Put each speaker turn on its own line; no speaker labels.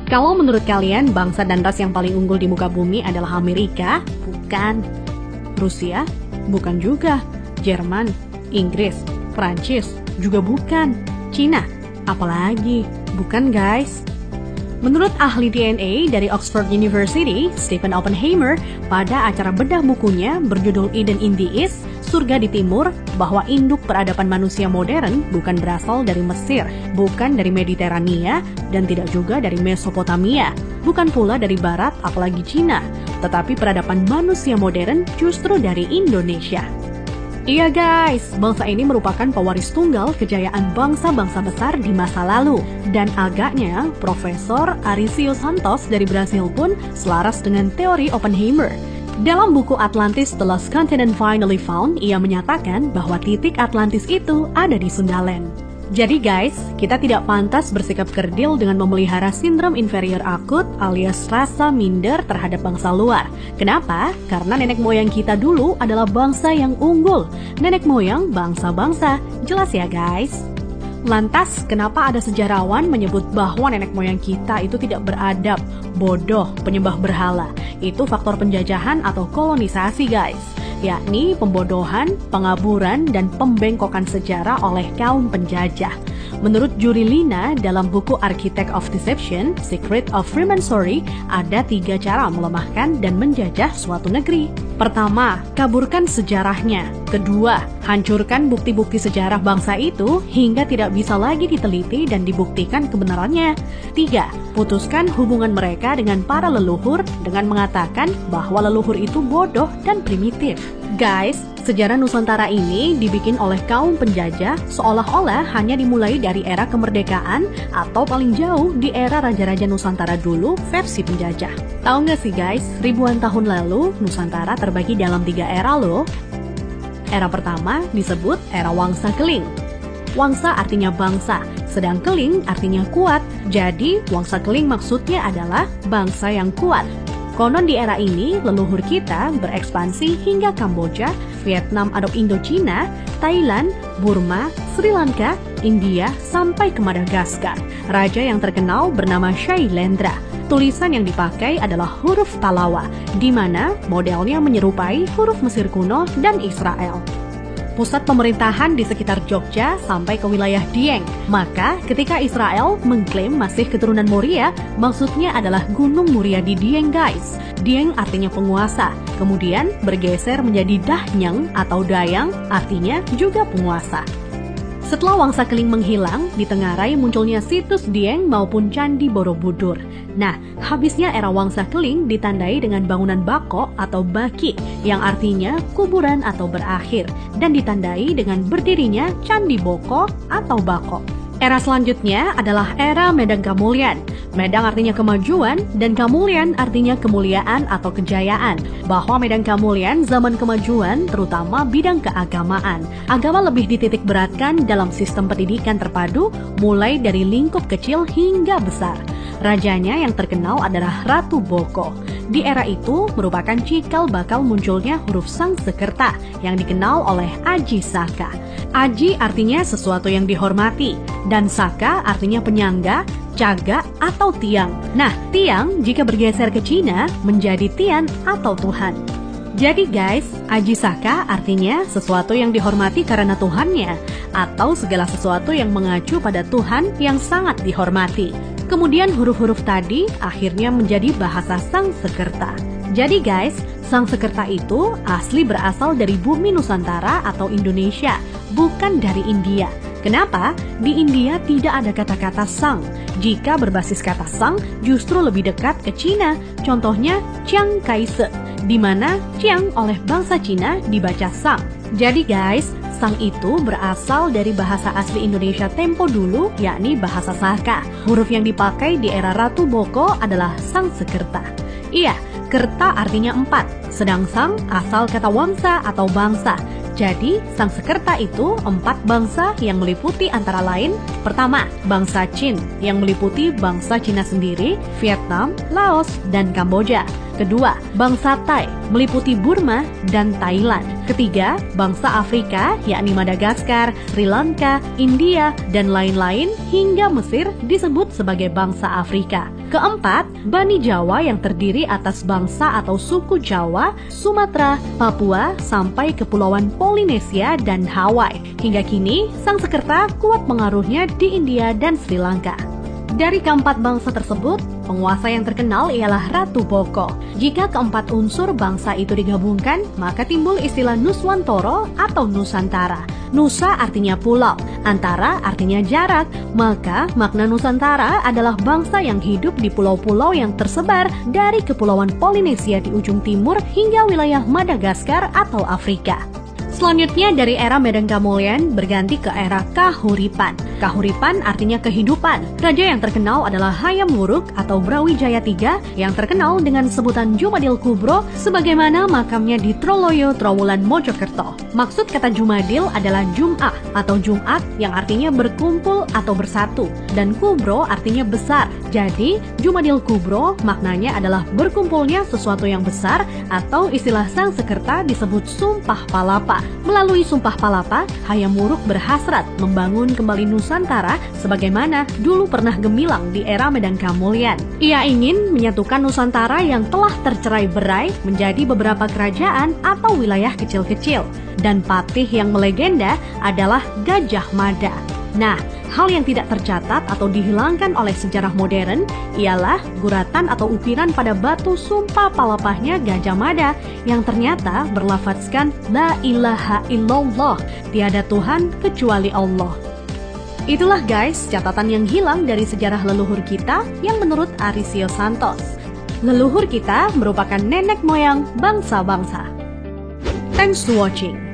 Kalau menurut kalian bangsa dan ras yang paling unggul di muka bumi adalah Amerika? Bukan. Rusia? Bukan juga. Jerman? Inggris? Prancis? Juga bukan. Cina? Apalagi? Bukan guys. Menurut ahli DNA dari Oxford University, Stephen Oppenheimer, pada acara bedah bukunya berjudul Eden in the East, Surga di Timur, bahwa induk peradaban manusia modern bukan berasal dari Mesir, bukan dari Mediterania, dan tidak juga dari Mesopotamia, bukan pula dari Barat apalagi Cina, tetapi peradaban manusia modern justru dari Indonesia. Iya guys, bangsa ini merupakan pewaris tunggal kejayaan bangsa-bangsa besar di masa lalu. Dan agaknya, Profesor Arício Santos dari Brasil pun selaras dengan teori Oppenheimer. Dalam buku Atlantis The Lost Continent Finally Found, ia menyatakan bahwa titik Atlantis itu ada di Sundaland. Jadi guys, kita tidak pantas bersikap kerdil dengan memelihara sindrom inferior akut alias rasa minder terhadap bangsa luar. Kenapa? Karena nenek moyang kita dulu adalah bangsa yang unggul. Nenek moyang bangsa-bangsa. Jelas ya guys? Lantas, kenapa ada sejarawan menyebut bahwa nenek moyang kita itu tidak beradab, bodoh, penyembah berhala? Itu faktor penjajahan atau kolonisasi guys. Yakni pembodohan, pengaburan, dan pembengkokan sejarah oleh kaum penjajah. Menurut Juri Lina dalam buku Architect of Deception, Secret of Freemasonry, ada 3 cara melemahkan dan menjajah suatu negeri. Pertama, kaburkan sejarahnya. Kedua, hancurkan bukti-bukti sejarah bangsa itu hingga tidak bisa lagi diteliti dan dibuktikan kebenarannya. 3, putuskan hubungan mereka dengan para leluhur dengan mengatakan bahwa leluhur itu bodoh dan primitif. Guys, sejarah Nusantara ini dibikin oleh kaum penjajah seolah-olah hanya dimulai dari era kemerdekaan atau paling jauh di era Raja-Raja Nusantara dulu versi penjajah. Tahu nggak sih guys, ribuan tahun lalu Nusantara terbagi dalam 3 era loh. Era pertama disebut era Wangsa Keling. Wangsa artinya bangsa, sedang Keling artinya kuat. Jadi Wangsa Keling maksudnya adalah bangsa yang kuat. Konon di era ini, leluhur kita berekspansi hingga Kamboja, Vietnam atau Indochina, Thailand, Burma, Sri Lanka, India, sampai ke Madagaskar. Raja yang terkenal bernama Shailendra. Tulisan yang dipakai adalah huruf Talawa, di mana modelnya menyerupai huruf Mesir kuno dan Israel. Pusat pemerintahan di sekitar Jogja sampai ke wilayah Dieng. Maka ketika Israel mengklaim masih keturunan Moria, maksudnya adalah Gunung Muria di Dieng guys. Dieng artinya penguasa, kemudian bergeser menjadi Dahnyang atau Dayang, artinya juga penguasa. Setelah Wangsa Keling menghilang, di Tenggarai munculnya situs Dieng maupun Candi Borobudur. Nah, habisnya era Wangsa Keling ditandai dengan bangunan Bako atau Baki, yang artinya kuburan atau berakhir, dan ditandai dengan berdirinya Candi Boko atau Bako. Era selanjutnya adalah era Medang Kamulyan. Medang artinya kemajuan dan Kamulyan artinya kemuliaan atau kejayaan. Bahwa Medang Kamulyan zaman kemajuan terutama bidang keagamaan. Agama lebih dititik beratkan dalam sistem pendidikan terpadu mulai dari lingkup kecil hingga besar. Rajanya yang terkenal adalah Ratu Boko. Di era itu merupakan cikal bakal munculnya huruf Sangsekerta yang dikenal oleh Aji Saka. Aji artinya sesuatu yang dihormati, dan Saka artinya penyangga, caga, atau tiang. Nah, tiang jika bergeser ke Cina menjadi Tian atau Tuhan. Jadi guys, Aji Saka artinya sesuatu yang dihormati karena Tuhannya, atau segala sesuatu yang mengacu pada Tuhan yang sangat dihormati. Kemudian huruf-huruf tadi akhirnya menjadi bahasa Sangsekerta. Jadi guys, Sangsekerta itu asli berasal dari bumi Nusantara atau Indonesia, bukan dari India. Kenapa? Di India tidak ada kata-kata sang. Jika berbasis kata sang, justru lebih dekat ke Cina. Contohnya Chiang Kai-shek, di mana Chiang oleh bangsa Cina dibaca sang. Jadi guys, sang itu berasal dari bahasa asli Indonesia tempo dulu, yakni bahasa Saka. Huruf yang dipakai di era Ratu Boko adalah Sangsekerta. Iya, kerta artinya 4, sedang sang asal kata wangsa atau bangsa. Jadi, Sangsekerta itu 4 bangsa yang meliputi antara lain, pertama, bangsa Qin yang meliputi bangsa Cina sendiri, Vietnam, Laos, dan Kamboja. Kedua, bangsa Thai, meliputi Burma dan Thailand. Ketiga, bangsa Afrika, yakni Madagaskar, Sri Lanka, India, dan lain-lain hingga Mesir disebut sebagai bangsa Afrika. Keempat, Bani Jawa yang terdiri atas bangsa atau suku Jawa, Sumatera, Papua, sampai Kepulauan Polinesia dan Hawaii. Hingga kini, Sangsekerta kuat pengaruhnya di India dan Sri Lanka. Dari keempat bangsa tersebut, penguasa yang terkenal ialah Ratu Boko. Jika keempat unsur bangsa itu digabungkan, maka timbul istilah Nuswantara atau Nusantara. Nusa artinya pulau, antara artinya jarak, maka makna Nusantara adalah bangsa yang hidup di pulau-pulau yang tersebar dari Kepulauan Polinesia di ujung timur hingga wilayah Madagaskar atau Afrika. Selanjutnya dari era Medan Kamulyan berganti ke era Kahuripan. Kahuripan artinya kehidupan. Raja yang terkenal adalah Hayam Wuruk atau Brawijaya III yang terkenal dengan sebutan Jumadil Kubro sebagaimana makamnya di Troloyo, Trowulan, Mojokerto. Maksud kata Jumadil adalah Jum'ah atau Jumat yang artinya berkumpul atau bersatu dan Kubro artinya besar. Jadi Jumadil Kubro maknanya adalah berkumpulnya sesuatu yang besar atau istilah Sangsekerta disebut Sumpah Palapa. Melalui Sumpah Palapa, Hayam Wuruk berhasrat membangun kembali Nusantara sebagaimana dulu pernah gemilang di era Medan Kamulyan. Ia ingin menyatukan Nusantara yang telah tercerai-berai menjadi beberapa kerajaan atau wilayah kecil-kecil. Dan patih yang melegenda adalah Gajah Mada. Nah, hal yang tidak tercatat atau dihilangkan oleh sejarah modern ialah guratan atau ukiran pada batu sumpah palapahnya Gajah Mada yang ternyata berlafadzkan La ilaha illallah, tiada Tuhan kecuali Allah. Itulah guys, catatan yang hilang dari sejarah leluhur kita yang menurut Arisio Santos. Leluhur kita merupakan nenek moyang bangsa-bangsa. Thanks to watching.